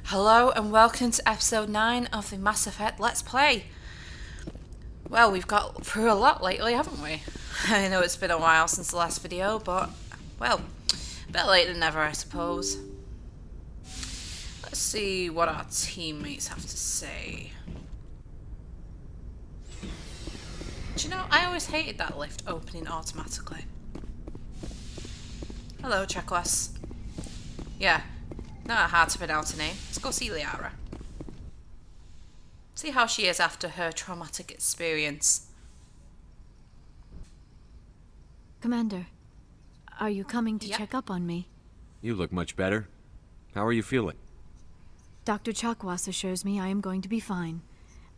Hello and welcome to episode 9 of the Mass Effect Let's Play. Well, we've got through a lot lately, haven't we? I know it's been a while since the last video, but, well, better late than never, I suppose. Let's see what our teammates have to say. Do you know, I always hated that lift opening automatically. Hello, Checkless. Yeah. Not a hard to pronounce her name. Let's go see Liara. See how she is after her traumatic experience. Commander, are you coming to check up on me? You look much better. How are you feeling? Dr. Chakwas assures me I am going to be fine.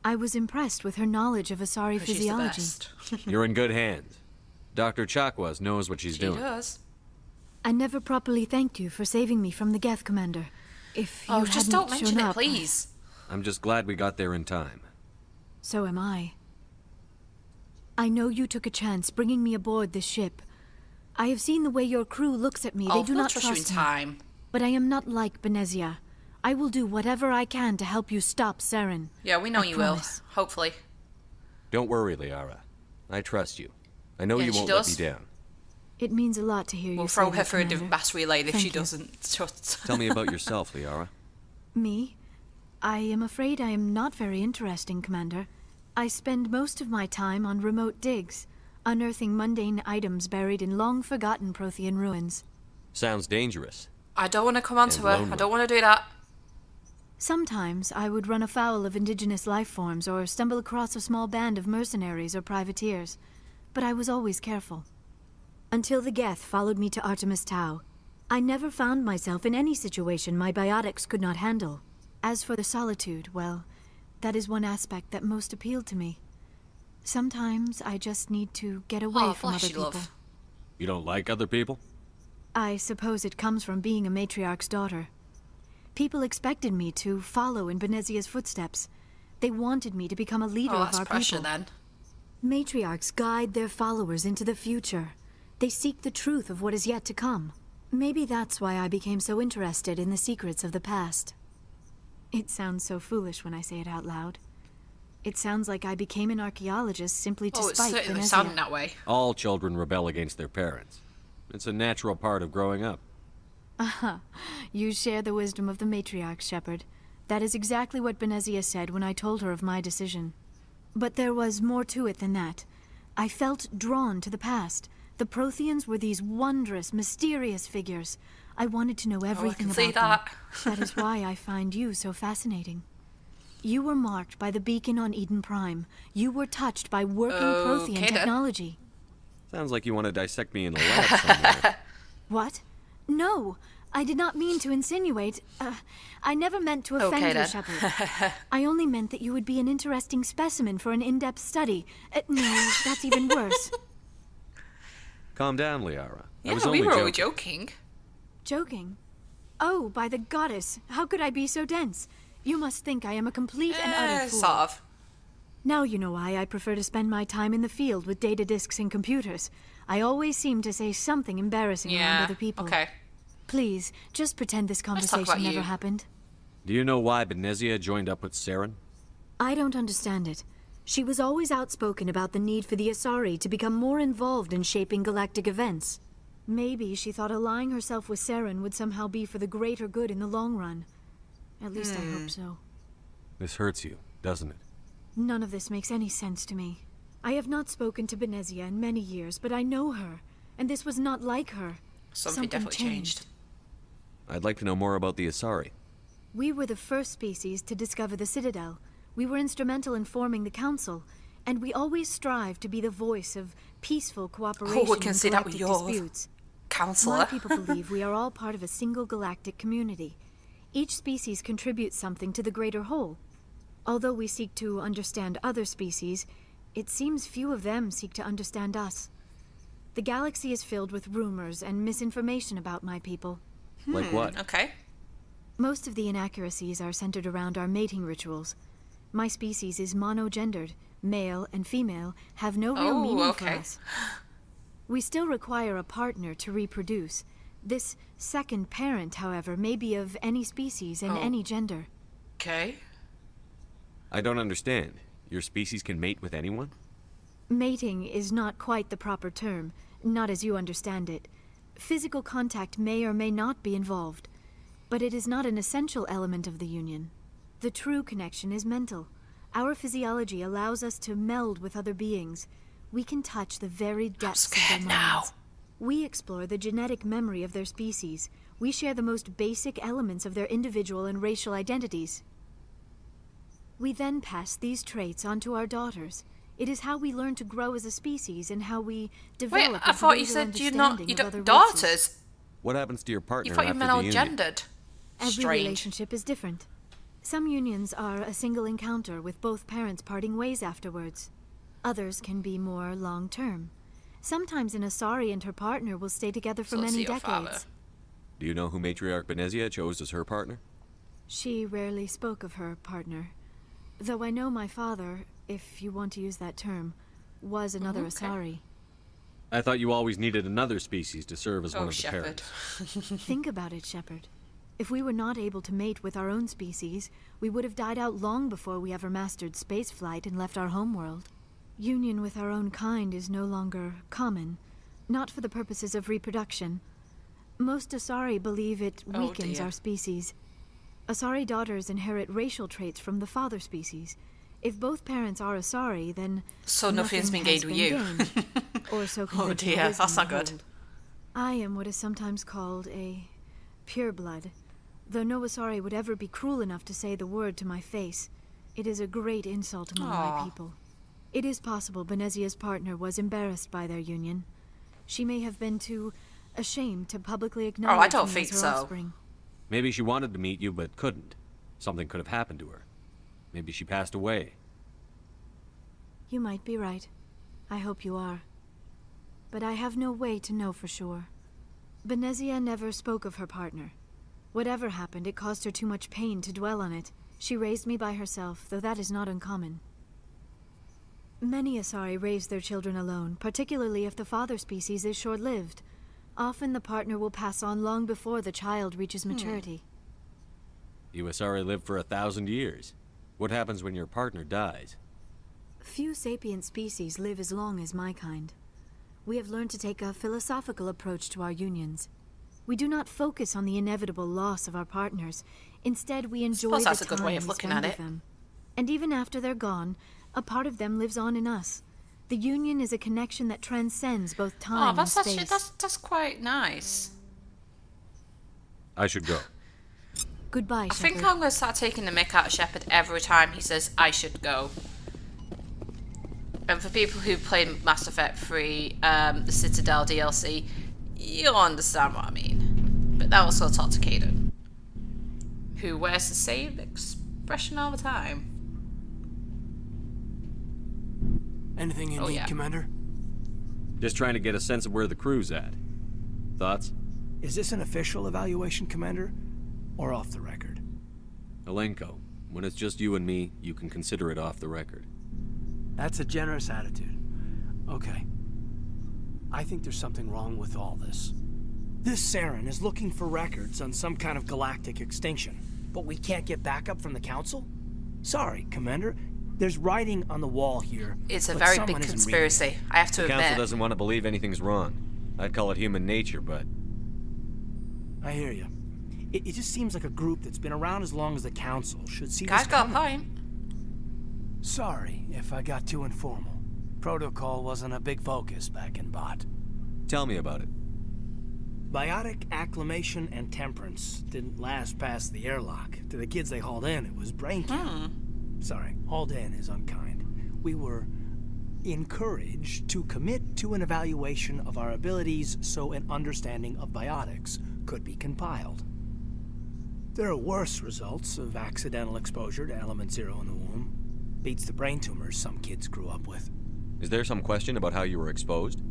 I was impressed with her knowledge of Asari physiology. She's the best. You're in good hands. Dr. Chakwas knows what she's doing. She does. I never properly thanked you for saving me from the Geth, Commander. If you just don't mention it, up, please. I'm just glad we got there in time. So am I. I know you took a chance bringing me aboard this ship. I have seen the way your crew looks at me. They do not trust you in time. But I am not like Benezia. I will do whatever I can to help you stop Saren. Yeah, we know you will. Hopefully. Don't worry, Liara. I trust you. I know you won't let me down. It means a lot to hear you say that, We'll throw her through a Commander. mass relay if she Thank you. doesn't. Tell me about yourself, Liara. Me? I am afraid I am not very interesting, Commander. I spend most of my time on remote digs, unearthing mundane items buried in long-forgotten Prothean ruins. Sounds dangerous. I don't want to come on to her. lonely. I don't want to do that. Sometimes I would run afoul of indigenous life forms or stumble across a small band of mercenaries or privateers, but I was always careful. Until the Geth followed me to Artemis Tau, I never found myself in any situation my biotics could not handle. As for the solitude, well, that is one aspect that most appealed to me. Sometimes I just need to get away from other bless you, people. love. You don't like other people? I suppose it comes from being a matriarch's daughter. People expected me to follow in Benezia's footsteps. They wanted me to become a leader Oh, of that's our pressure people. then. Matriarchs guide their followers into the future. They seek the truth of what is yet to come. Maybe that's why I became so interested in the secrets of the past. It sounds so foolish when I say it out loud. It sounds like I became an archaeologist simply to It's spite certainly Benezia. sounding that way. All children rebel against their parents. It's a natural part of growing up. Aha, you share the wisdom of the matriarch, Shepard. That is exactly what Benezia said when I told her of my decision. But there was more to it than that. I felt drawn to the past. The Protheans were these wondrous, mysterious figures. I wanted to know everything see about them. that. That is why I find you so fascinating. You were marked by the beacon on Eden Prime. You were touched by working Prothean then. technology. Sounds like you want to dissect me in a lab somewhere. What? No, I did not mean to insinuate. I never meant to offend you, then. Shepard. I only meant that you would be an interesting specimen for an in-depth study. No, that's even worse. Calm down, Liara. I was Yeah, only we were all joking. joking. Joking? Oh, by the goddess, how could I be so dense? You must think I am a complete and utter fool. Sort of. Now you know why I prefer to spend my time in the field with data disks and computers. I always seem to say something embarrassing around other people. Okay. Please, just pretend this talk about conversation never you. happened. Do you know why Benezia joined up with Saren? I don't understand it. She was always outspoken about the need for the Asari to become more involved in shaping galactic events. Maybe she thought allying herself with Saren would somehow be for the greater good in the long run. At least I hope so. This hurts you, doesn't it? None of this makes any sense to me. I have not spoken to Benezia in many years, but I know her, and this was not like her. Something definitely changed. I'd like to know more about the Asari. We were the first species to discover the Citadel. We were instrumental in forming the Council, and we always strive to be the voice of peaceful cooperation we can in see that galactic with your disputes. counselor. My people believe we are all part of a single galactic community. Each species contributes something to the greater whole. Although we seek to understand other species, it seems few of them seek to understand us. The galaxy is filled with rumors and misinformation about my people. Like what? Okay. Most of the inaccuracies are centered around our mating rituals. My species is monogendered. Male and female have no real meaning for us. We still require a partner to reproduce. This second parent, however, may be of any species and any gender. Okay. I don't understand. Your species can mate with anyone? Mating is not quite the proper term, not as you understand it. Physical contact may or may not be involved, but it is not an essential element of the union. The true connection is mental. Our physiology allows us to meld with other beings. We can touch the very depths of their minds. We explore the genetic memory of their species. We share the most basic elements of their individual and racial identities. We then pass these traits on to our daughters. It is how we learn to grow as a species and how we develop. Wait, I thought you said you don't daughters. What happens to your partner You thought you after meant the all union? gendered. Every Strange. relationship is different. Some unions are a single encounter with both parents parting ways afterwards. Others can be more long-term. Sometimes an Asari and her partner will stay together for So many it's your father. decades. Do you know who Matriarch Benezia chose as her partner? She rarely spoke of her partner. Though I know my father, if you want to use that term, was another Asari. I thought you always needed another species to serve as one of the Shepard. parents. Think about it, Shepard. If we were not able to mate with our own species, we would have died out long before we ever mastered spaceflight and left our homeworld. Union with our own kind is no longer common, not for the purposes of reproduction. Most Asari believe it weakens our species. Asari daughters inherit racial traits from the father species. If both parents are Asari, then So nothing's been gained with you. gained, or so Oh dear, that's not good. I am what is sometimes called a pureblood. Though no Asari would ever be cruel enough to say the word to my face, it is a great insult among my people. It is possible Benezia's partner was embarrassed by their union. She may have been too ashamed to publicly acknowledge I don't me think as her so. offspring. Maybe she wanted to meet you, but couldn't. Something could have happened to her. Maybe she passed away. You might be right. I hope you are. But I have no way to know for sure. Benezia never spoke of her partner. Whatever happened, it caused her too much pain to dwell on it. She raised me by herself, though that is not uncommon. Many Asari raise their children alone, particularly if the father species is short-lived. Often the partner will pass on long before the child reaches maturity. You Asari live for 1,000 years. What happens when your partner dies? Few sapient species live as long as my kind. We have learned to take a philosophical approach to our unions. We do not focus on the inevitable loss of our partners. Instead, we enjoy Suppose that's the a good time way of we looking spend at with it. them. And even after they're gone, a part of them lives on in us. The union is a connection that transcends both time that's and space. actually that's quite nice. I should go. Goodbye, I think Shepard. I'm going to start taking the mick out of Shepard every time he says I should go. And for people who played Mass Effect 3, the Citadel DLC, you'll understand what I mean. But now also talk to Caden, who wears the same expression all the time. Anything you need, Commander? Just trying to get a sense of where the crew's at. Thoughts? Is this an official evaluation, Commander? Or off the record? Alenko, when it's just you and me, you can consider it off the record. That's a generous attitude. Okay. I think there's something wrong with all this. This Saren is looking for records on some kind of galactic extinction, but we can't get backup from the Council? Sorry, Commander. There's writing on the wall here. It's a but very someone big isn't conspiracy, reading I have to The Council admit. doesn't want to believe anything's wrong. I'd call it human nature, but... it. I hear you. It just seems like a group that's been around as long as the Council should see Guy's this got a coming. point. Sorry if I got too informal. Protocol wasn't a big focus back in Bot. Tell me about it. Biotic acclimation and temperance didn't last past the airlock. To the kids they hauled in, it was brain count. Sorry, hauled in is unkind. We were encouraged to commit to an evaluation of our abilities so an understanding of biotics could be compiled. There are worse results of accidental exposure to element 0 in the womb. Beats the brain tumors some kids grew up with. Is there some question about how you were exposed?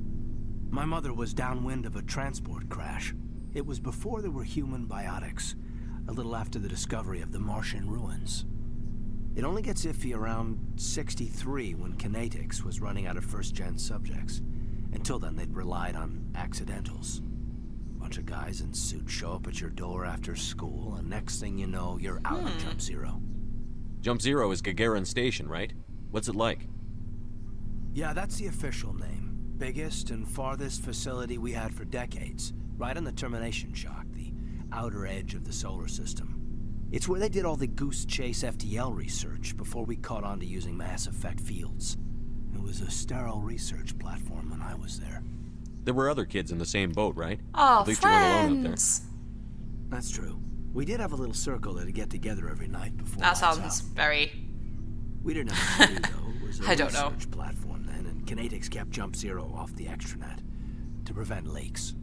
My mother was downwind of a transport crash. It was before there were human biotics, a little after the discovery of the Martian ruins. It only gets iffy around 63 when Kinetics was running out of first-gen subjects. Until then, they'd relied on accidentals. Bunch of guys in suits show up at your door after school, and next thing you know, you're out on Jump Zero. Jump Zero is Gagarin Station, right? What's it like? Yeah, that's the official name. Biggest and farthest facility we had for decades. Right on the termination shock, the outer edge of the solar system. It's where they did all the Goose Chase FTL research before we caught on to using mass effect fields. It was a sterile research platform when I was there. There were other kids in the same boat, right? Oh, At least you weren't alone out there. friends. That's true. We did have a little circle that'd get together every night before That lights sounds out. very... We didn't know what to do, though. It was a I don't know. research platform then, and Kinetics kept Jump Zero off the extranet to prevent leaks.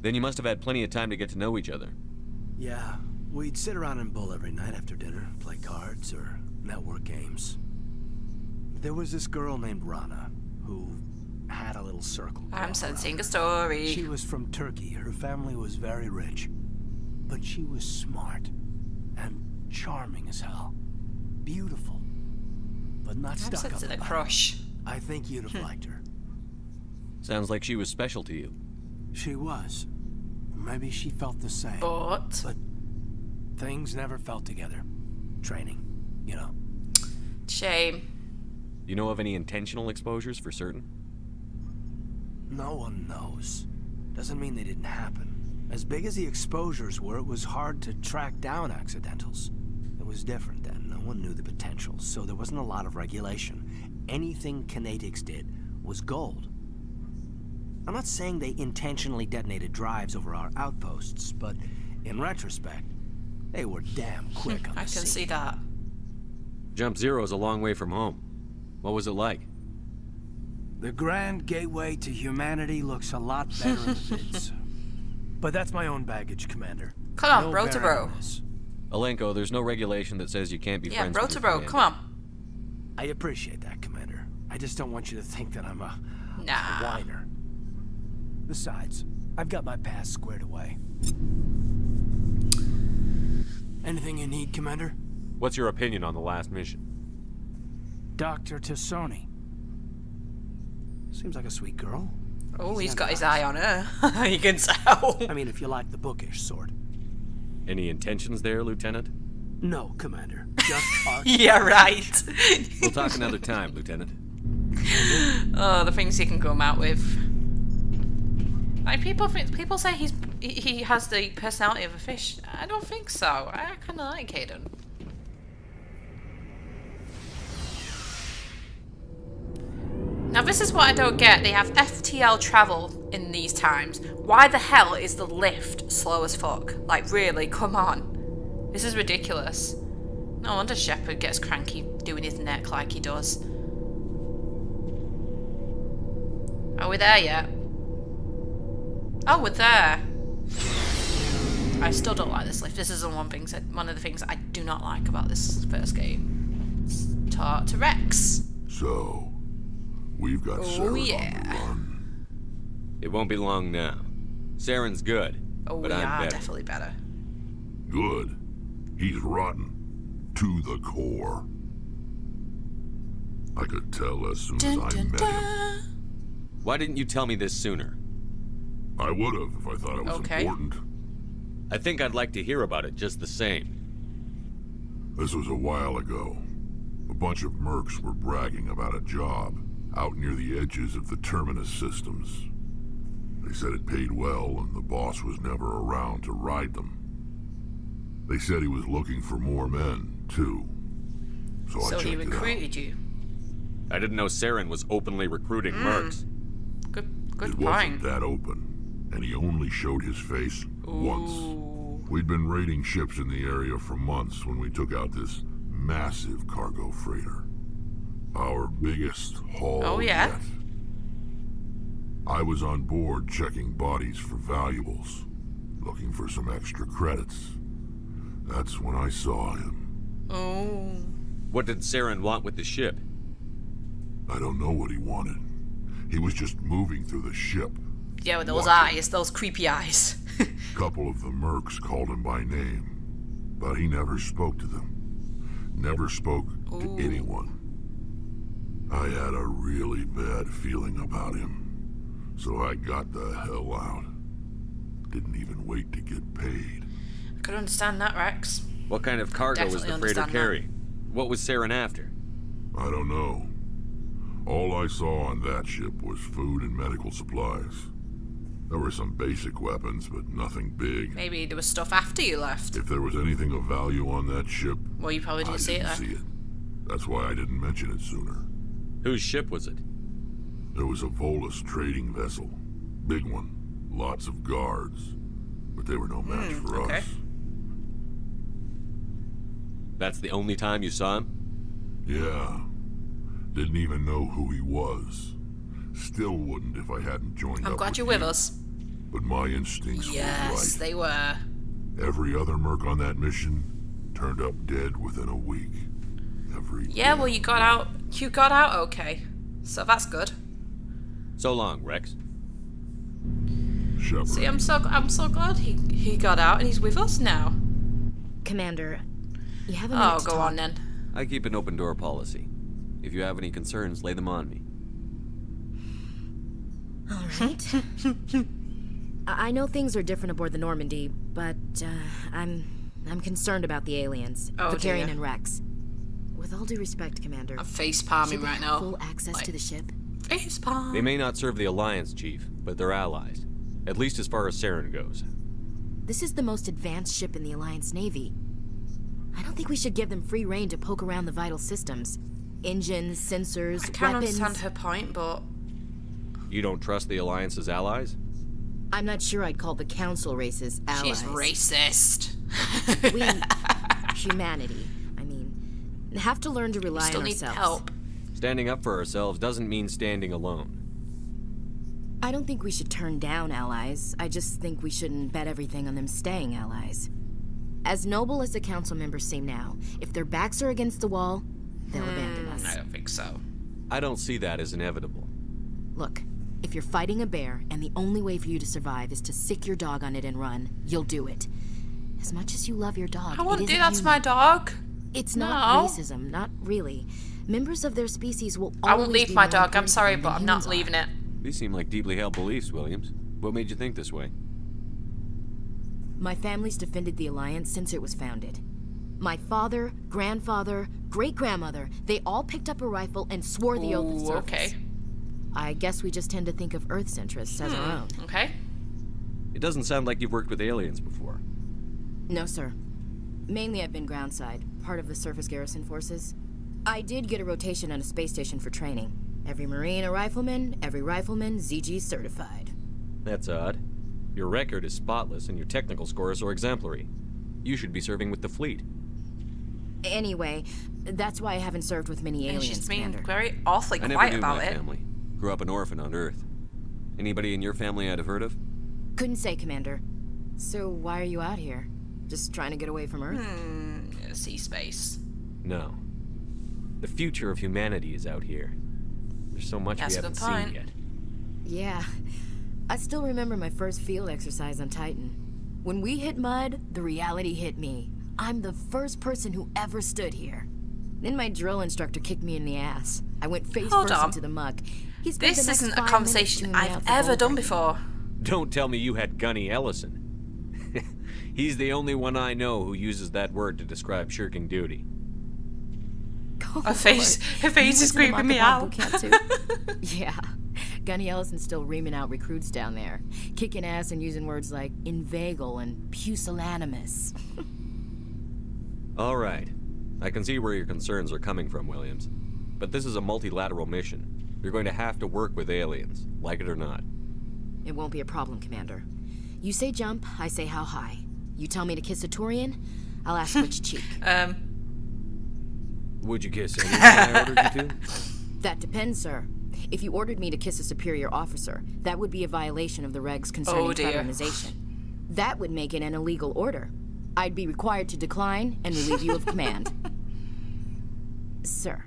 Then you must have had plenty of time to get to know each other. Yeah, we'd sit around and bull every night after dinner, play cards or network games. There was this girl named Rana, who had a little circle. I'm sensing a She story. was from Turkey. Her family was very rich. But she was smart and charming as hell. Beautiful. But not I'm stuck up sensing a about it. crush. I think you'd have liked her. Sounds like she was special to you. She was. Maybe she felt the same. But... But things never felt together. Training, you know. Shame. You know of any intentional exposures for certain? No one knows. Doesn't mean they didn't happen. As big as the exposures were, it was hard to track down accidentals. It was different then. No one knew the potential, so there wasn't a lot of regulation. Anything Kinetics did was gold. I'm not saying they intentionally detonated drives over our outposts, but in retrospect, they were damn quick on the I can scene. see that. Jump Zero is a long way from home. What was it like? The grand gateway to humanity looks a lot better in the vids. But that's my own baggage, Commander. Come on, No bro to bearing bro. on this. Alenko, there's no regulation that says you can't be Yeah, friends bro with to your bro, commander. come on. I appreciate that, Commander. I just don't want you to think that I'm a Nah. whiner. Besides, I've got my past squared away. Anything you need, Commander? What's your opinion on the last mission? Dr. Tassoni. Seems like a sweet girl. Oh, he's Sounds got his nice. eye on her. You can tell. I mean, if you like the bookish sort. Any intentions there, Lieutenant? No, Commander. Just art. Yeah, right. We'll talk another time, Lieutenant. Oh, the things he can come out with. Like people say he has the personality of a fish. I don't think so. I kind of like Hayden. Now this is what I don't get. They have FTL travel in these times. Why the hell is the lift slow as fuck? Like really, come on. This is ridiculous. No wonder Shepard gets cranky doing his neck like he does. Are we there yet? Oh, we're there. I still don't like this lift. This is one of the things I do not like about this first game. Talk to Rex. So, we've got Oh, Sarah on yeah. the run. It won't be long now. Saren's good, Oh, but we I'm are better. definitely better. Good. He's rotten. To the core. I could tell as soon as Dun, I dun, met him. dun. Why didn't you tell me this sooner? I would have if I thought it was Okay. important. I think I'd like to hear about it just the same. This was a while ago. A bunch of mercs were bragging about a job out near the edges of the Terminus systems. They said it paid well and the boss was never around to ride them. They said he was looking for more men, too. So I So checked he it out. recruited you. I didn't know Saren was openly recruiting mercs. Good It point. wasn't that open. and he only showed his face once. We'd been raiding ships in the area for months when we took out this massive cargo freighter. Our biggest haul yet. I was on board checking bodies for valuables, looking for some extra credits. That's when I saw him. Oh. What did Saren want with the ship? I don't know what he wanted. He was just moving through the ship. Yeah, with those watching. eyes, those creepy eyes. A couple of the mercs called him by name, but he never spoke to them. Never spoke to anyone. I had a really bad feeling about him, so I got the hell out. Didn't even wait to get paid. I could understand that, Rex. What kind of cargo was the freighter carrying? What was Saren after? I don't know. All I saw on that ship was food and medical supplies. There were some basic weapons, but nothing big. Maybe there was stuff after you left. If there was anything of value on that ship, Well, you probably didn't see it I then. didn't see it. That's why I didn't mention it sooner. Whose ship was it? There was a Volus trading vessel. Big one. Lots of guards. But they were no match for okay. us. That's the only time you saw him? Yeah. Didn't even know who he was. Still wouldn't if I hadn't joined up I'm glad with you're with you. us. But my instincts Yes, were right. they were. Every other merc on that mission turned up dead within a week. Every Yeah, well, damn you got out. You got out okay. So that's good. So long, Rex. Shepard. See, I'm so glad he got out and he's with us now. Commander, you have a minute Oh, to go talk. on then. I keep an open door policy. If you have any concerns, lay them on me. All right. I know things are different aboard the Normandy, but I'm concerned about the aliens, Oh, Vicarian dear. and Rex. With all due respect, Commander, I'm face should palming they right have now. full access to the ship? Face palm. They may not serve the Alliance, Chief, but they're allies. At least as far as Saren goes. This is the most advanced ship in the Alliance Navy. I don't think we should give them free rein to poke around the vital systems. Engines, sensors, I can't weapons. understand her point, but You don't trust the Alliance's allies? I'm not sure I'd call the Council races allies. she's racist. We, humanity, I mean, have to learn to rely Still on need ourselves. help. Standing up for ourselves doesn't mean standing alone. I don't think we should turn down allies. I just think we shouldn't bet everything on them staying allies. As noble as the council members seem now, if their backs are against the wall, they'll abandon us. I don't think so. I don't see that as inevitable. Look, if you're fighting a bear and the only way for you to survive is to sick your dog on it and run, you'll do it. As much as you love your dog, I wouldn't it do isn't that to you. my dog. It's not No. racism, not really. Members of their species will I always won't leave be my more dog. I'm important to sorry, them but than I'm not humans are. leaving it. These seem like deeply held beliefs, Williams. What made you think this way? My family's defended the Alliance since it was founded. My father, grandfather, great-grandmother, they all picked up a rifle and swore the oath of Ooh, service. okay. I guess we just tend to think of Earth's interests as our own. Okay. It doesn't sound like you've worked with aliens before. No, sir. Mainly I've been groundside, part of the surface garrison forces. I did get a rotation on a space station for training. Every Marine a rifleman, every rifleman ZG certified. That's odd. Your record is spotless and your technical scores are exemplary. You should be serving with the fleet. Anyway, that's why I haven't served with many And aliens, she's being Commander. very awfully I never quiet knew about my it. family. Grew up an orphan on Earth. Anybody in your family I'd have heard of? Couldn't say, Commander. So why are you out here? Just trying to get away from Earth? Sea space. No. The future of humanity is out here. There's so much That's we a haven't good seen point. yet. Yeah. I still remember my first field exercise on Titan. When we hit mud, the reality hit me. I'm the first person who ever stood here. Then my drill instructor kicked me in the ass. I went face Hold first on. into the muck. He spent This the next isn't a 5 conversation minutes chewing me I've out for ever gold done breaking. before. Don't tell me you had Gunny Ellison. He's the only one I know who uses that word to describe shirking duty. Oh, Her face Lord. is You went to the creeping me Markapon out. boot camp too? Yeah. Gunny Ellison's still reaming out recruits down there, kicking ass and using words like inveigle and pusillanimous. All right. I can see where your concerns are coming from, Williams. But this is a multilateral mission. You're going to have to work with aliens, like it or not. It won't be a problem, Commander. You say jump, I say how high. You tell me to kiss a Turian, I'll ask which cheek. Would you kiss anyone I ordered you to? That depends, sir. If you ordered me to kiss a superior officer, that would be a violation of the regs concerning fraternization. That would make it an illegal order. I'd be required to decline and relieve you of command. Sir.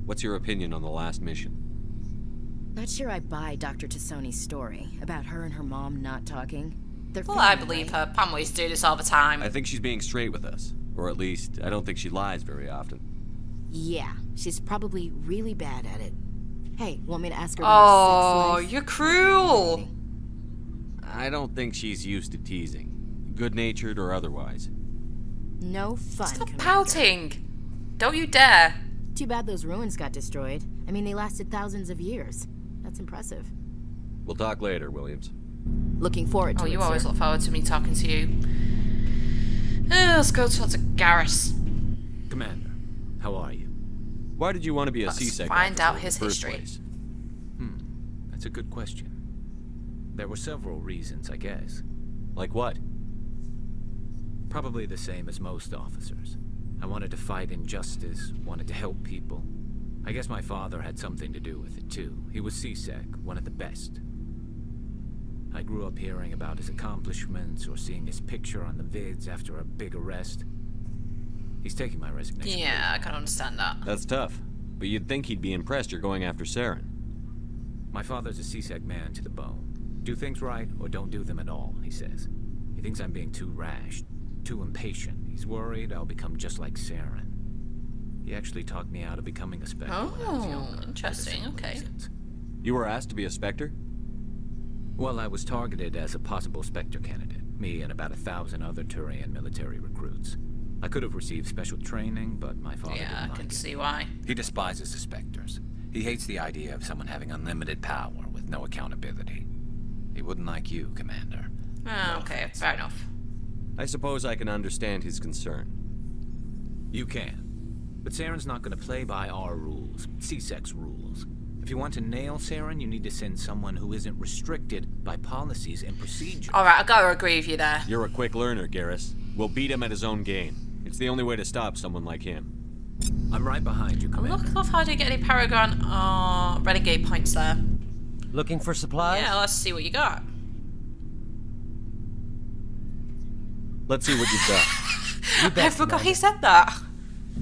What's your opinion on the last mission? Not sure I buy Dr. Tassoni's story about her and her mom not talking. They're Well, I family, believe right? her. Pamela's do this all the time. I think she's being straight with us. Or at least, I don't think she lies very often. Yeah, she's probably really bad at it. Hey, want me to ask her Oh, about sex life? you're cruel. I don't think she's used to teasing. Good-natured or otherwise. No fun, Stop Commander. pouting. Don't you dare. Too bad those ruins got destroyed. I mean, they lasted thousands of years. That's impressive. We'll talk later, Williams. Looking forward to Oh, it, you always sir. look forward to me talking to you. Let's go talk to Garrus. Commander, how are you? Why did you want to be a Let's C-Sec find officer out in his the first history. place? That's a good question. There were several reasons, I guess. Like what? Probably the same as most officers. I wanted to fight injustice, wanted to help people. I guess my father had something to do with it, too. He was C-Sec, one of the best. I grew up hearing about his accomplishments or seeing his picture on the vids after a big arrest. He's taking my resignation. Yeah, I can understand that. That's tough. But you'd think he'd be impressed you're going after Saren. My father's a C-Sec man to the bone. Do things right or don't do them at all, he says. He thinks I'm being too rash, too impatient. He's worried I'll become just like Saren. He actually talked me out of becoming a Spectre when I was Oh, younger. for the interesting, same okay. reasons. You were asked to be a Spectre? Well, I was targeted as a possible Spectre candidate. Me and about 1,000 other Turian military recruits. I could have received special training, but my father Yeah, I didn't can like it. see why. He despises the Spectres. He hates the idea of someone having unlimited power with no accountability. He wouldn't like you, Commander. Oh, okay, fair enough. I suppose I can understand his concern. You can. But Saren's not going to play by our rules, C-Sec's rules. If you want to nail Saren, you need to send someone who isn't restricted by policies and procedures. Alright, I gotta agree with you there. You're a quick learner, Garrus. We'll beat him at his own game. It's the only way to stop someone like him. I'm right behind you, Commander. Look, love how do you get any Paragon Renegade points there? Looking for supplies? Yeah, let's see what you got. Let's see what you've got. I forgot he said that.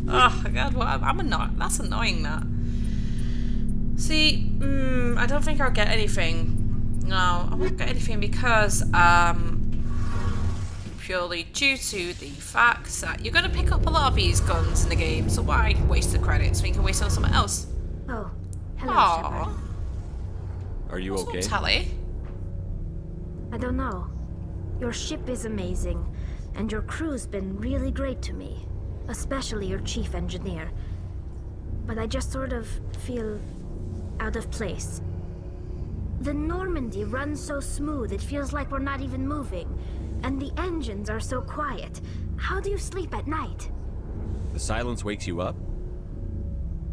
Oh my god, I'm annoyed. That's annoying, that. See, I don't think I'll get anything. No, I won't get anything because, purely due to the fact that you're going to pick up a lot of these guns in the game, so why waste the credits when you can waste it on something else? Oh, hello, Aww. Shepard. Are you okay? Tally? I don't know. Your ship is amazing, and your crew's been really great to me, especially your chief engineer. But I just sort of feel out of place. The Normandy runs so smooth it feels like we're not even moving, and the engines are so quiet. How do you sleep at night? The silence wakes you up?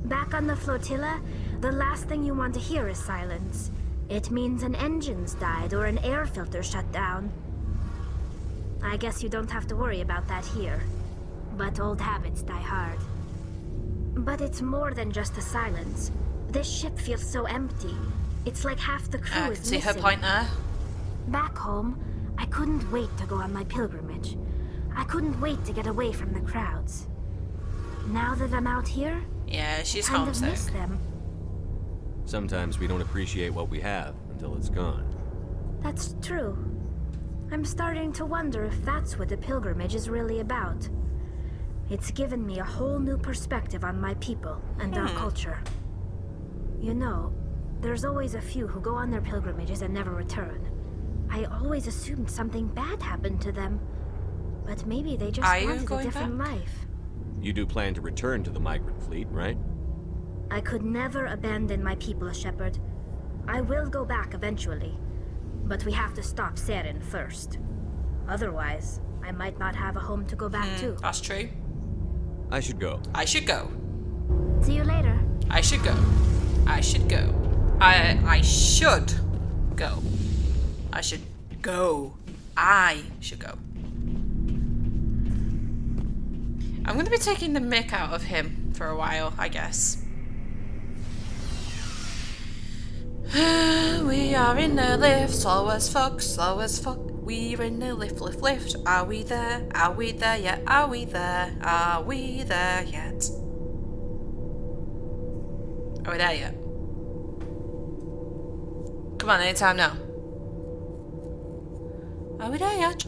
Back on the flotilla, the last thing you want to hear is silence. It means an engine's died or an air filter shut down. I guess you don't have to worry about that here. But old habits die hard. But it's more than just the silence. This ship feels so empty. It's like half the crew I is can see missing. her point there. Back home, I couldn't wait to go on my pilgrimage. I couldn't wait to get away from the crowds. Now that I'm out here, Yeah, she's I kind of miss homesick. them. Sometimes we don't appreciate what we have until it's gone. That's true. I'm starting to wonder if that's what the pilgrimage is really about. It's given me a whole new perspective on my people and our culture. You know, there's always a few who go on their pilgrimages and never return. I always assumed something bad happened to them. But maybe they just Are you wanted a going different back? life. You do plan to return to the migrant fleet, right? I could never abandon my people, Shepard. I will go back eventually. But we have to stop Saren first. Otherwise, I might not have a home to go back to. That's true. I should go. I should go. See you later. I should go. I should go. I should go. I should go. I should go. I'm going to be taking the mick out of him for a while, I guess. We are in the lift, slow as fuck, slow as fuck. We're in the lift, lift, lift. Are we there? Are we there yet? Are we there? Are we there yet? Are we there yet? Come on, anytime now. Are we there yet?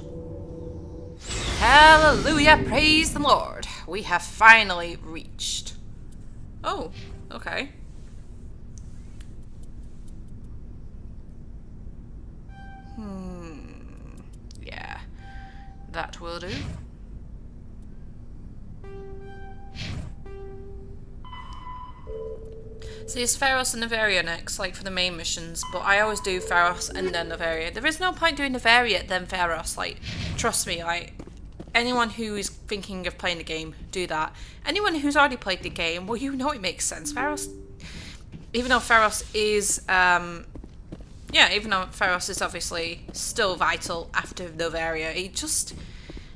Hallelujah, praise the Lord. We have finally reached. Oh, okay. Yeah, that will do. See, it's Pharos and Novaria next, like for the main missions, but I always do Pharos and then Novaria. There is no point doing Novaria then Pharos, like, trust me, like, anyone who is thinking of playing the game, do that. Anyone who's already played the game, well, you know it makes sense. Pharos, even though Pharos is, even though Pharos is obviously still vital after Novaria, it just,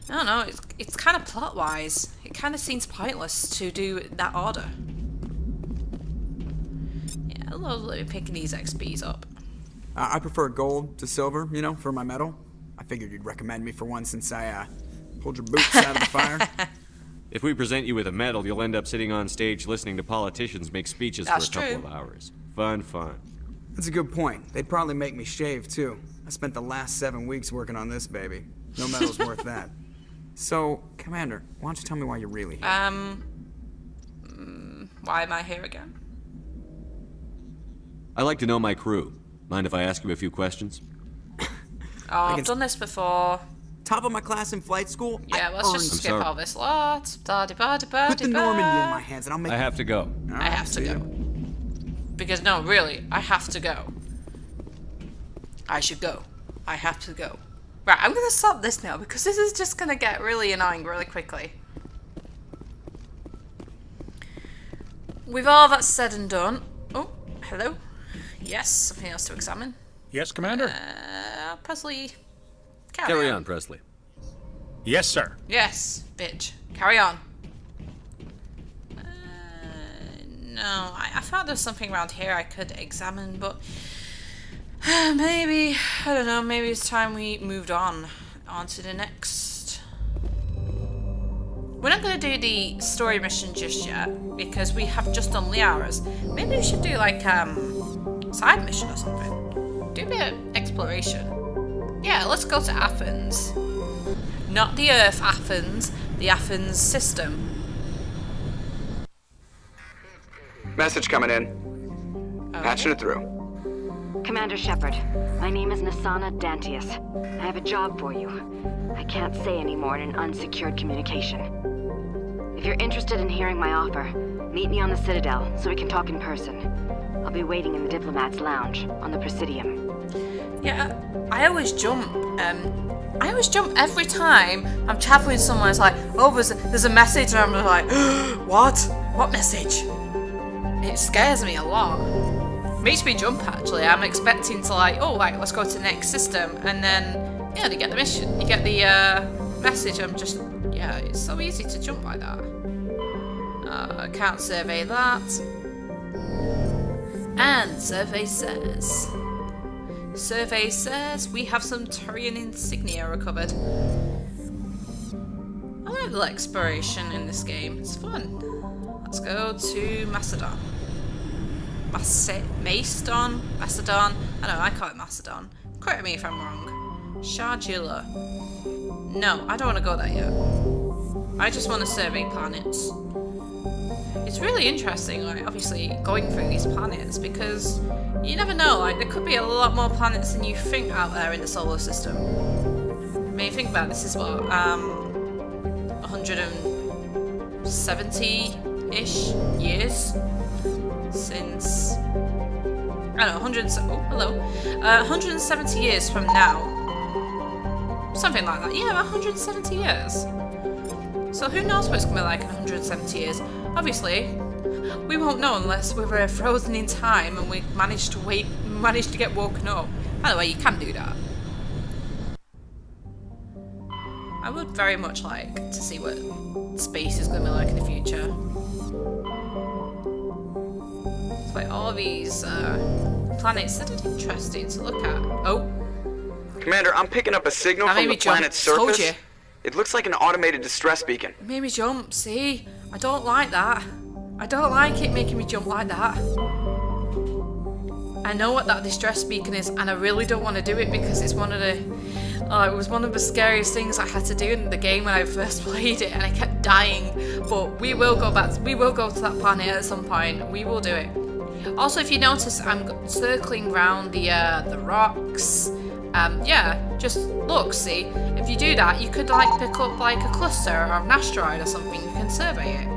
I don't know, it's kind of plot-wise. It kind of seems pointless to do that order. Yeah, lovely picking these XPs up. I prefer gold to silver, you know, for my medal. I figured you'd recommend me for one since I pulled your boots out of the fire. If we present you with a medal, you'll end up sitting on stage listening to politicians make speeches That's for a couple true. of hours. Fun. That's a good point. They'd probably make me shave, too. I spent the last 7 weeks working on this baby. No medal's worth that. So, Commander, why don't you tell me why you're really here? Why am I here again? I like to know my crew. Mind if I ask you a few questions? Oh, I've done this before. Top of my class in flight school. Yeah, let's just skip all this lot. Put the Normandy in my hands and I'll make. I have to go. I have to go. Because no, really, I have to go. I should go. I have to go. Right, I'm gonna stop this now because this is just gonna get really annoying really quickly. With all that said and done, oh, hello. Yes, something else to examine. Yes, Commander? Presley, Carry on, Presley. Yes, sir. Yes, bitch. Carry on. No, I thought there was something around here I could examine, but maybe, I don't know, maybe it's time we moved on to the next. We're not going to do the story mission just yet, because we have just done Liara's. Maybe we should do, like, side mission or something. Do a bit of exploration. Yeah, let's go to Athens. Not the Earth Athens, the Athens system. Message coming in. Patching it through. Commander Shepard, my name is Nasana Dantius. I have a job for you. I can't say any more in an unsecured communication. If you're interested in hearing my offer, meet me on the Citadel so we can talk in person. I'll be waiting in the Diplomat's Lounge on the Presidium. Yeah, I always jump. I always jump every time I'm chatting with someone. It's like, oh, there's a message, and I'm like, what? What message? It scares me a lot. Makes me jump, actually. I'm expecting to, like, oh, right, let's go to the next system, and then, yeah, you get the mission, you get the message. I'm just, yeah, it's so easy to jump like that. Can't survey that. And survey says we have some Turian insignia recovered. I like the exploration in this game. It's fun. Let's go to Macedon. Macedon? I don't know, I call it Macedon. Correct me if I'm wrong. Shardula. No, I don't want to go there yet. I just want to survey planets. It's really interesting, like, obviously, going through these planets, because you never know, like, there could be a lot more planets than you think out there in the solar system. I mean, think about it, this is what, 170-ish years since, I don't know, 170 years from now. Something like that. Yeah, 170 years. So who knows what it's going to be like in 170 years. Obviously, we won't know unless we were frozen in time and we managed to get woken up By the way, you can do that. I would very much like to see what space is going to be like in the future. It's like all these planets that are interesting to look at. Oh. Commander, I'm picking up a signal from the planet's surface. Told you. It looks like an automated distress beacon. It made me jump, see? I don't like that. I don't like it making me jump like that. I know what that distress beacon is, and I really don't want to do it because it's one of the... it was one of the scariest things I had to do in the game when I first played it, and I kept dying. But we will go back. We will go to that planet at some point. We will do it. Also, if you notice, I'm circling around the rocks. Yeah, just look. See, if you do that, you could like pick up like a cluster or an asteroid or something. You can survey it.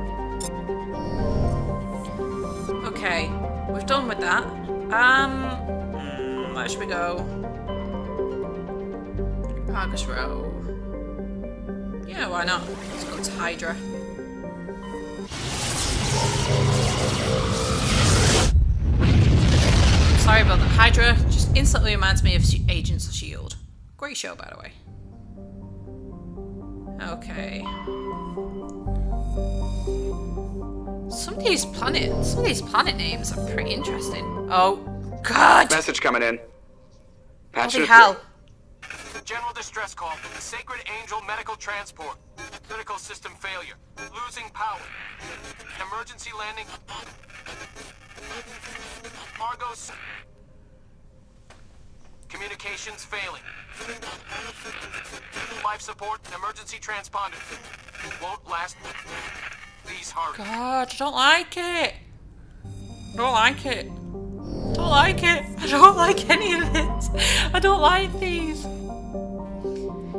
Okay, we've done with that. Where should we go? Progress row. Yeah, why not? Let's go to Hydra. Sorry about that. Hydra just instantly reminds me of Agents of S.H.I.E.L.D. Great show, by the way. Okay. Some of these planet names are pretty interesting. Oh, God! Message coming in. Patch it hell. General distress call. Sacred Angel medical transport. Critical system failure. Losing power. Emergency landing. Argos. Communications failing. Life support and emergency transponder. Won't last. Please hurry. God, I don't like it. I don't like it. I don't like it. I don't like any of it. I don't like these.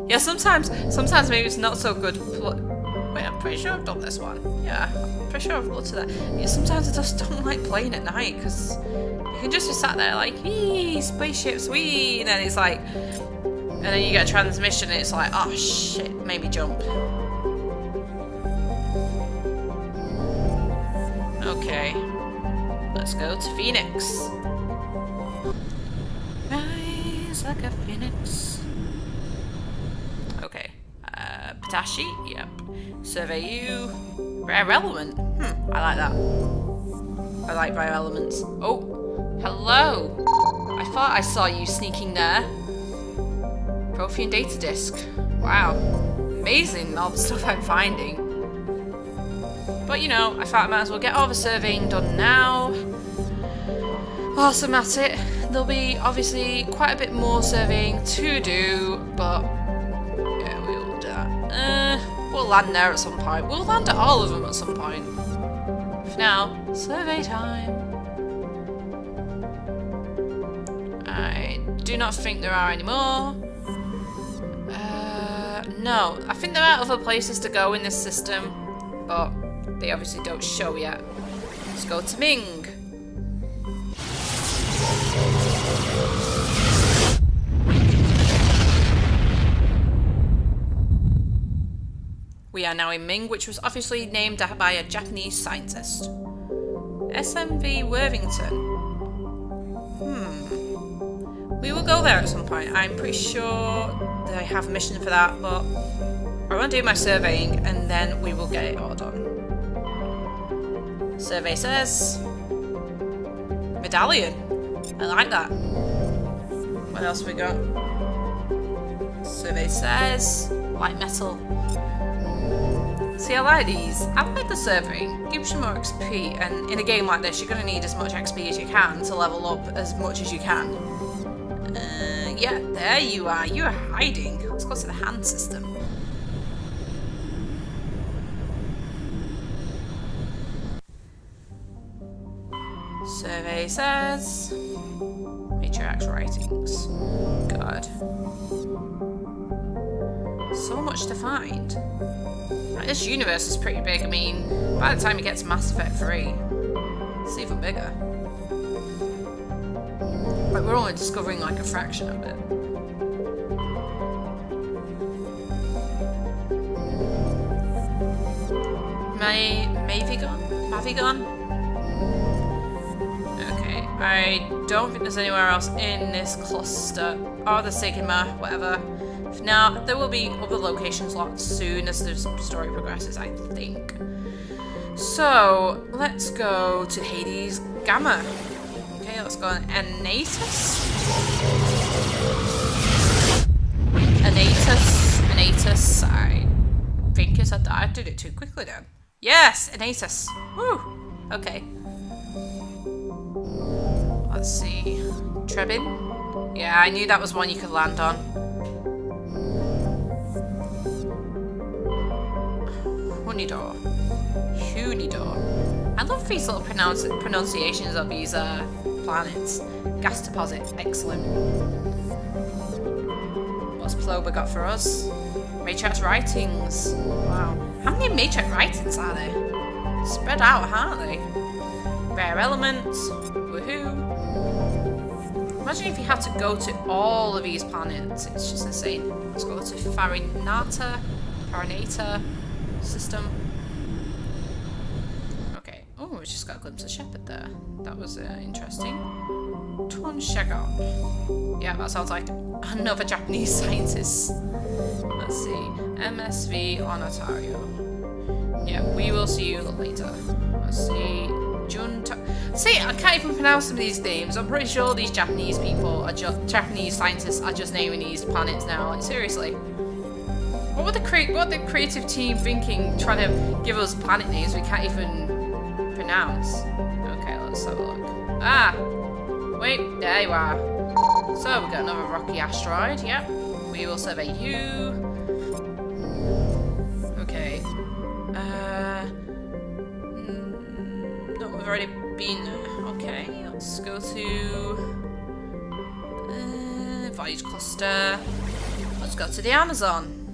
Yeah, sometimes maybe it's not so good. Wait, I'm pretty sure I've done this one. Yeah, I'm pretty sure I've looked at that. Yeah, sometimes I just don't like playing at night because you can just be sat there like, wee, spaceships, wee, and then it's like, and then you get a transmission and it's like, oh shit, made me jump. Okay, let's go to Phoenix. Rise like a phoenix. Okay, Patashi, yep. Survey you. Rare element. I like that. I like rare elements. Oh, hello. I thought I saw you sneaking there. Prothean data disk. Wow, amazing all the stuff I'm finding. But you know, I thought I might as well get all the surveying done now. Whilst I'm at it, there'll be obviously quite a bit more surveying to do, but yeah, we will do that. We'll land there at some point. We'll land at all of them at some point. For now, survey time. I do not think there are any more. No, I think there are other places to go in this system, but they obviously don't show yet. Let's go to Ming. We are now in Ming, which was obviously named by a Japanese scientist. SMV Worthington. We will go there at some point. I'm pretty sure that I have a mission for that, but I want to do my surveying and then we will get it all done. Survey says medallion. I like that. What else we got? Survey says light metal. See, I like these. I like the surveying. Gives you more XP, and in a game like this, you're going to need as much XP as you can to level up as much as you can. Yeah, there you are. You are hiding. Let's go to the hand system. Survey says matriarch's writings. God. So much to find. Like, this universe is pretty big. I mean, by the time you get to Mass Effect 3, it's even bigger. But we're only discovering like a fraction of it. Mavigon? Okay. I don't think there's anywhere else in this cluster. Or the Sigma, whatever. Now, there will be other locations locked soon as the story progresses, I think. So, let's go to Hades Gamma. Okay, let's go on Anatus. Anatus. I think it's I did it too quickly then. Yes, Anatus. Woo. Okay. Let's see. Trebin. Yeah, I knew that was one you could land on. Hunidor. I love these little pronunciations of these planets. Gas deposit, excellent. What's Ploba got for us? Matrix writings. Wow. How many Matrix writings are there? Spread out, aren't they? Rare elements. Woohoo. Imagine if you had to go to all of these planets. It's just insane. Let's go to Farinata system. Okay. Oh, we just got a glimpse of Shepard there. That was interesting. Tuan Shagon. Yeah, that sounds like another Japanese scientist. Let's see. MSV Ontario. Yeah, we will see you later. Let's see. See, I can't even pronounce some of these names. I'm pretty sure these Japanese people are Japanese scientists are just naming these planets now. Like, seriously. What were the creative team thinking, trying to give us planet names we can't even pronounce? Okay, let's have a look. Ah! Wait, there you are. So, we've got another rocky asteroid, yep. We will survey you. Okay. No, we've already been there. Okay, let's go to... Voyage Cluster. Let's go to the Amazon.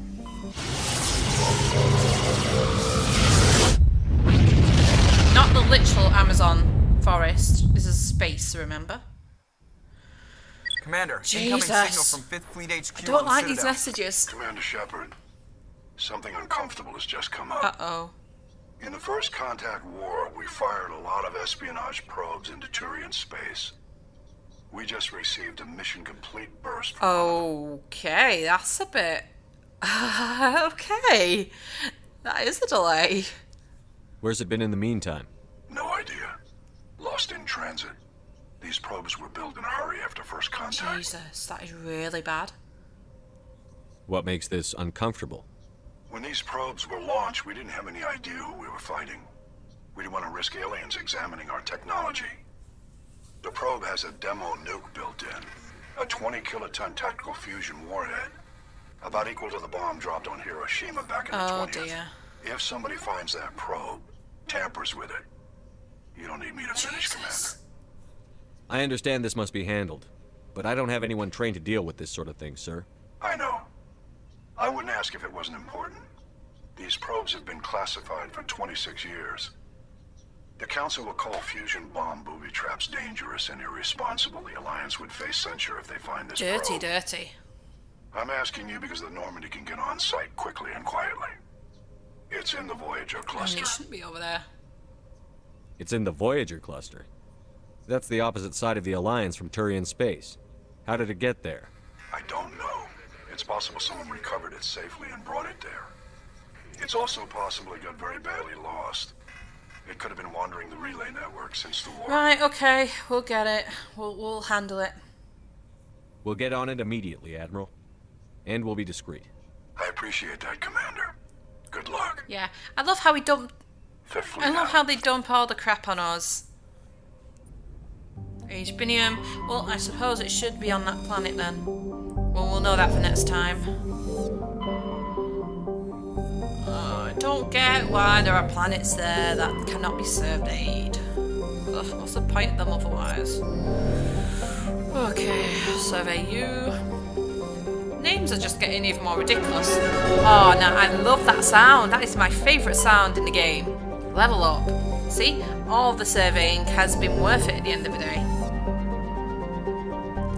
Not the literal Amazon forest. This is space, remember? Commander, Jesus. incoming signal from 5th Fleet HQ. I don't like the these Citadel. messages. Commander Shepard, something uncomfortable has just come up. Uh-oh. In the First Contact War, we fired a lot of espionage probes into Turian space. We just received a mission complete burst from Okay, that's a bit... okay. That is a delay. Where's it been in the meantime? No idea. Lost in transit. These probes were built in a hurry after First Contact. Jesus, that is really bad. What makes this uncomfortable? When these probes were launched, we didn't have any idea who we were fighting. We didn't want to risk aliens examining our technology. The probe has a demo nuke built in. A 20-kiloton tactical fusion warhead. About equal to the bomb dropped on Hiroshima back in the 20th. Oh dear. If somebody finds that probe, tampers with it, you don't need me to finish, Commander. I understand this must be handled, but I don't have anyone trained to deal with this sort of thing, sir. I know. I wouldn't ask if it wasn't important. These probes have been classified for 26 years. The Council will call fusion bomb booby traps dangerous and irresponsible. The Alliance would face censure if they find this probe. Dirty. I'm asking you because the Normandy can get on site quickly and quietly. It's in the Voyager cluster. It shouldn't be over there. It's in the Voyager cluster. That's the opposite side of the Alliance from Turian space. How did it get there? I don't know. It's possible someone recovered it safely and brought it there. It's also possible it got very badly lost. It could have been wandering the relay network since the war. Right, okay, we'll get it. We'll handle it. We'll get on it immediately, Admiral. And we'll be discreet. I appreciate that, Commander. Good luck. Yeah, I love how we dump... Fifth Fleet I love out. how they dump all the crap on us. Agepinium. Well, I suppose it should be on that planet then. Well, we'll know that for next time. I don't get why there are planets there that cannot be surveyed. Ugh, what's the point of them otherwise? Okay, survey you. Names are just getting even more ridiculous. Oh, no, I love that sound. That is my favourite sound in the game. Level up. See? All the surveying has been worth it at the end of the day.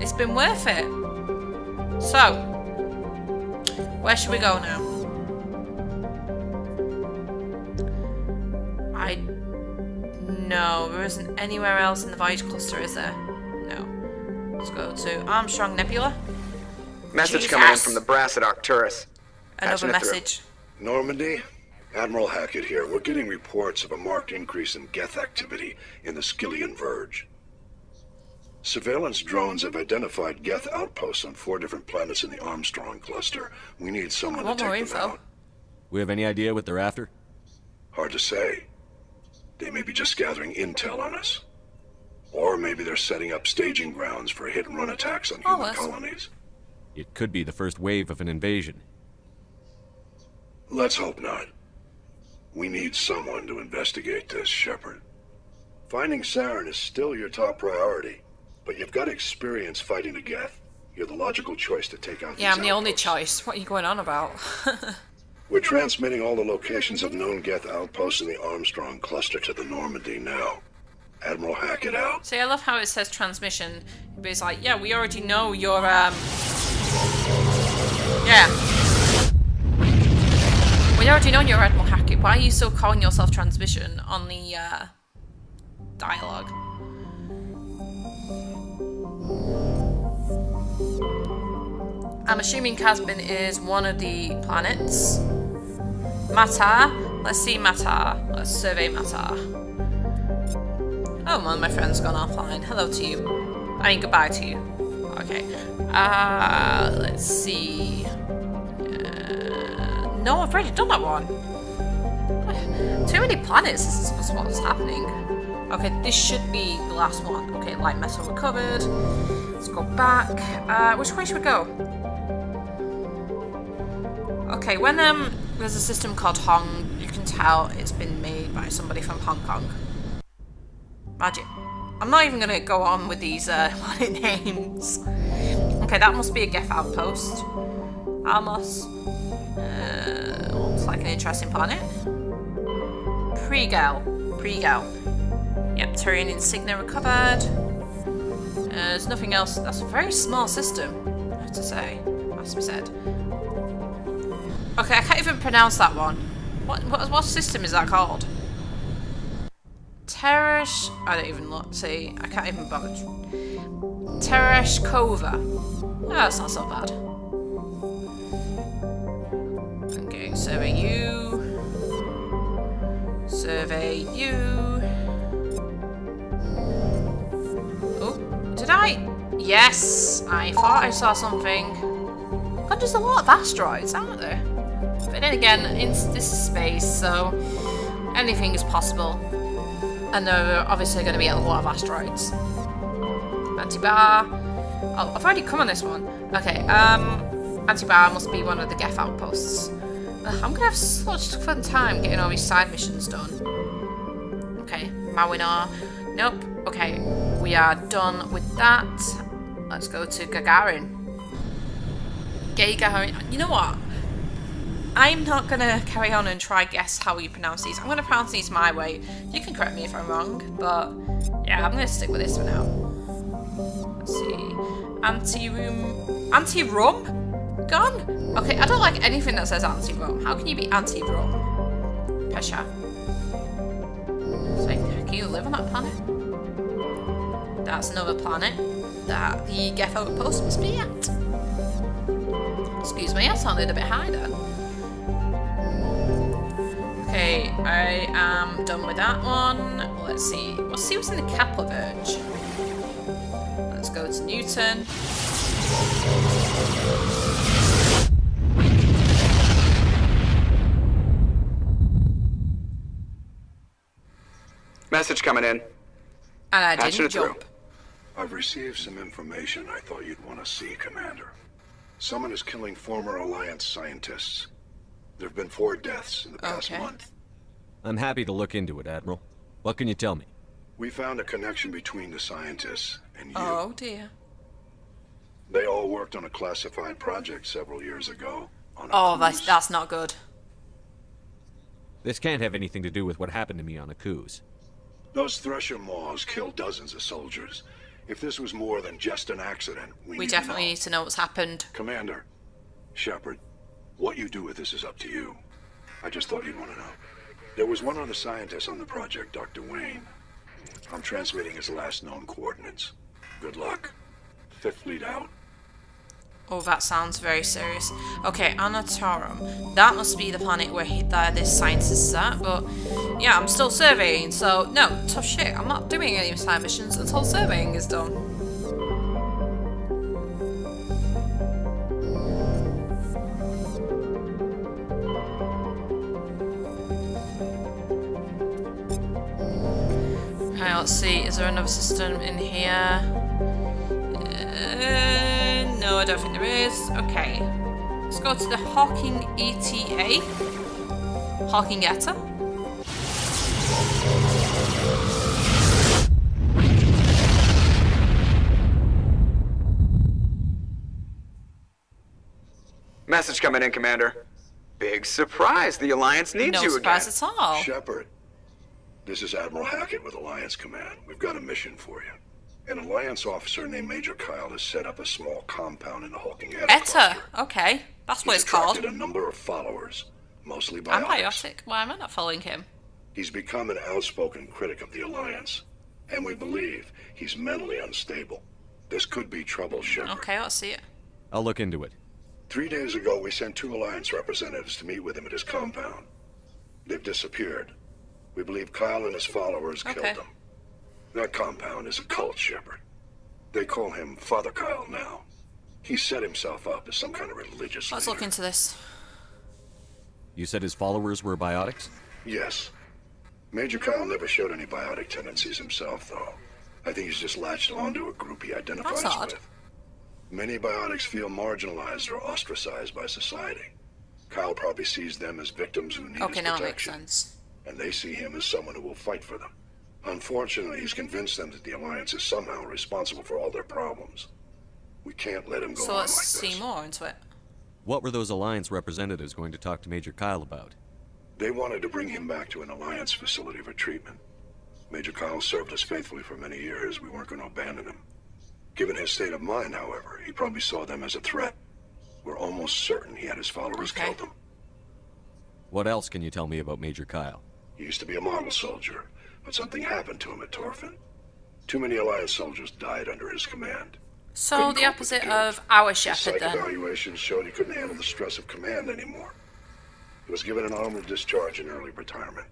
It's been worth it. So, where should we go now? No. No, there isn't anywhere else in the Voyage cluster, is there? No. Let's go to Armstrong Nebula. Message coming in from the brass at Arcturus. Another message. Normandy? Admiral Hackett here. We're getting reports of a marked increase in Geth activity in the Skyllian Verge. Surveillance drones have identified Geth outposts on 4 different planets in the Armstrong cluster. We need someone to take them out. We have any idea what they're after? Hard to say. They may be just gathering intel on us. Or maybe they're setting up staging grounds for hit-and-run attacks on human colonies. It could be the first wave of an invasion. Let's hope not. We need someone to investigate this, Shepard. Finding Saren is still your top priority, but you've got experience fighting the Geth. You're the logical choice to take out these I'm the only outposts. choice. What are you going on about? We're transmitting all the locations of known Geth outposts in the Armstrong cluster to the Normandy now. Admiral Hackett out. See, I love how it says transmission, but it's like, yeah, we already know your, yeah. We already know you're Admiral Hackett. Why are you still calling yourself transmission on the, dialogue? I'm assuming Casbin is one of the planets. Matar. Let's see Matar. Let's survey Matar. Oh, one of my friends gone offline. Hello to you. I mean, goodbye to you. Okay. Let's see. No, I've already done that one. Too many planets. This is what's happening. Okay, this should be the last one. Okay, light metal recovered. Let's go back. Which way should we go? Okay, when there's a system called Hong, you can tell it's been made by somebody from Hong Kong. Magic. I'm not even gonna go on with these planet names. Okay, that must be a Geth outpost. Almos. Looks like an interesting planet. Pregel. Yep, Turian insignia recovered. There's nothing else. That's a very small system, I have to say. Must be said. Okay, I can't even pronounce that one. What system is that called? Teresh. I don't even look. See, I can't even bother. Tereshkova. Oh, that's not so bad. Okay, survey you. Survey you. Oh, did I? Yes, I thought I saw something. God, there's a lot of asteroids, aren't there? But then again, this is space, so anything is possible. And there are obviously going to be a lot of asteroids. Antibar. Oh, I've already come on this one. Okay, Antibar must be one of the Geth outposts. I'm going to have such a fun time getting all these side missions done. Okay, Mawinar. Nope. Okay, we are done with that. Let's go to Gagarin. Gagarin. You know what? I'm not going to carry on and try guess how you pronounce these. I'm going to pronounce these my way. You can correct me if I'm wrong, but yeah, I'm going to stick with this for now. Let's see. Anti-rum? Gone? Okay, I don't like anything that says anti-rum. How can you be anti-rum? Pesha. So, can you live on that planet? That's another planet that the Geth outpost must be at. Excuse me, I sounded a bit high then. Okay, I am done with that one. Let's see. We'll see what's in the Kepler Verge. Let's go to Newton. Message coming in. And I didn't jump. I've received some information I thought you'd want to see, Commander. Someone is killing former Alliance scientists. There have been 4 deaths in the past month. I'm happy to look into it, Admiral. What can you tell me? We found a connection between the scientists and you. Oh, dear. They all worked on a classified project several years ago. Oh, that's not good. This can't have anything to do with what happened to me on Akuz. Those Thresher Maws killed dozens of soldiers. If this was more than just an accident, we definitely need to know what's happened. Commander, Shepard, what you do with this is up to you. I just thought you'd want to know. There was one other scientist on the project, Dr. Wayne. I'm transmitting his last known coordinates. Good luck. Fifth Fleet out. Oh, that sounds very serious. Okay, Anatorum. That must be the planet where this scientist is at, but yeah, I'm still surveying, so no, tough shit. I'm not doing any side missions until surveying is done. Alright, let's see, is there another system in here? No, I don't think there is. Okay. Let's go to the Hawking ETA. Hawking ETA. Message coming in, Commander. Big surprise. The Alliance needs you again. No surprise at all. Shepard, this is Admiral Hackett with Alliance Command. We've got a mission for you. An Alliance officer named Major Kyle has set up a small compound in the Hawking ETA. Okay, that's what it's called. He's attracted a number of followers, mostly biotics. I'm biotic. Why am I not following him? He's become an outspoken critic of the Alliance, and we believe he's mentally unstable. This could be trouble, Shepard. Okay, let's see it. I'll look into it. 3 days ago, we sent 2 Alliance representatives to meet with him at his compound. They've disappeared. We believe Kyle and his followers killed them. That compound is a cult, Shepard. They call him Father Kyle now. He set himself up as some kind of religious Let's look into this. You said his followers were biotics? Yes. Major Kyle never showed any biotic tendencies himself, though. I think he's just latched onto a group he identifies with. Many biotics feel marginalized or ostracized by society. Kyle probably sees them as victims who need his protection. Now it makes sense. And they see him as someone who will fight for them. Unfortunately, he's convinced them that the Alliance is somehow responsible for all their problems. We can't let him go on like this. So let's see more into it. What were those Alliance representatives going to talk to Major Kyle about? They wanted to bring him back to an Alliance facility for treatment. Major Kyle served us faithfully for many years. We weren't going to abandon him. Given his state of mind, however, he probably saw them as a threat. We're almost certain he had his followers killed them. What else can you tell me about Major Kyle? He used to be a model soldier, but something happened to him at Torfin. Too many Alliance soldiers died under his command. So the opposite of our Shepard, then. Evaluations showed he couldn't handle the stress of command anymore. He was given an honorable discharge in early retirement.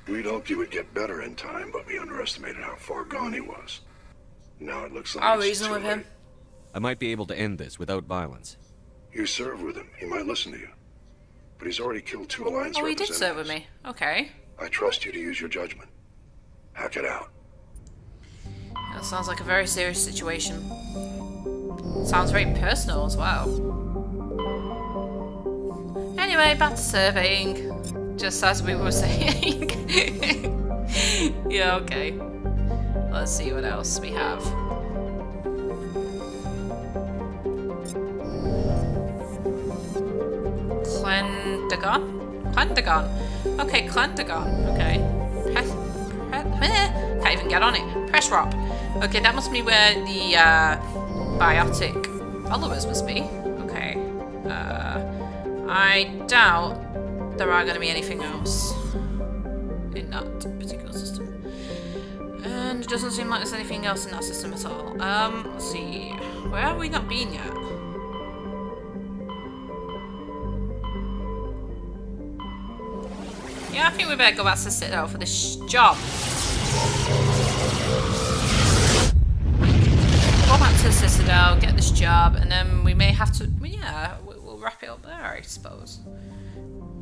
We'd hoped he would get better in time, but we underestimated how far gone he was. Now it looks like I'll reason with him. I might be able to end this without violence. You served with him. He might listen to you. But he's already killed 2 Alliance representatives. Oh, he did serve with me. Okay. I trust you to use your judgment. Hack it out. That sounds like a very serious situation. Sounds very personal as well. Anyway, back to surveying. Just as we were saying. Yeah, okay. Let's see what else we have. Clendagon? Okay, Clendagon. Okay. Can't even get on it. Press Rob. Okay, that must be where the biotic followers must be. Okay. I doubt there are going to be anything else in that particular system. And it doesn't seem like there's anything else in that system at all. Let's see. Where have we not been yet? Yeah, I think we better go back to the Citadel for this job. Go back to the Citadel, get this job, and then we may have to... Well, yeah, we'll wrap it up there, I suppose.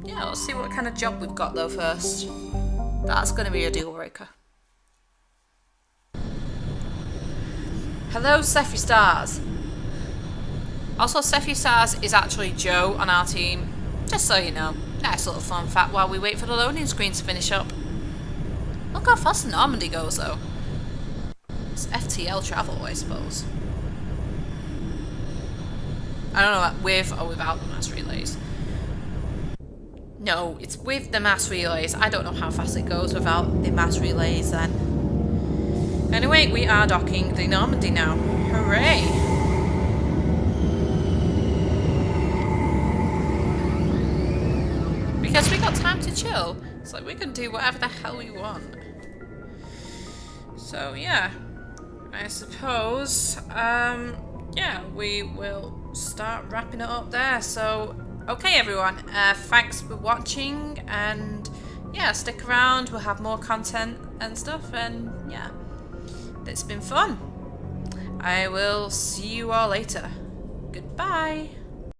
Yeah, let's see what kind of job we've got, though, first. That's going to be a deal breaker. Hello, Sephi Stars. Also, Sephi Stars is actually Joe on our team, just so you know. Nice little fun fact while we wait for the loading screen to finish up. Look how fast Normandy goes, though. It's FTL travel, I suppose. I don't know, with or without the mass relays. No, it's with the mass relays. I don't know how fast it goes without the mass relays then. Anyway, we are docking the Normandy now. Hooray! Because we got time to chill. It's like we can do whatever the hell we want. So yeah, I suppose, yeah, we will start wrapping it up there. So, okay everyone, thanks for watching, and yeah, stick around, we'll have more content and stuff, and yeah, it's been fun. I will see you all later. Goodbye.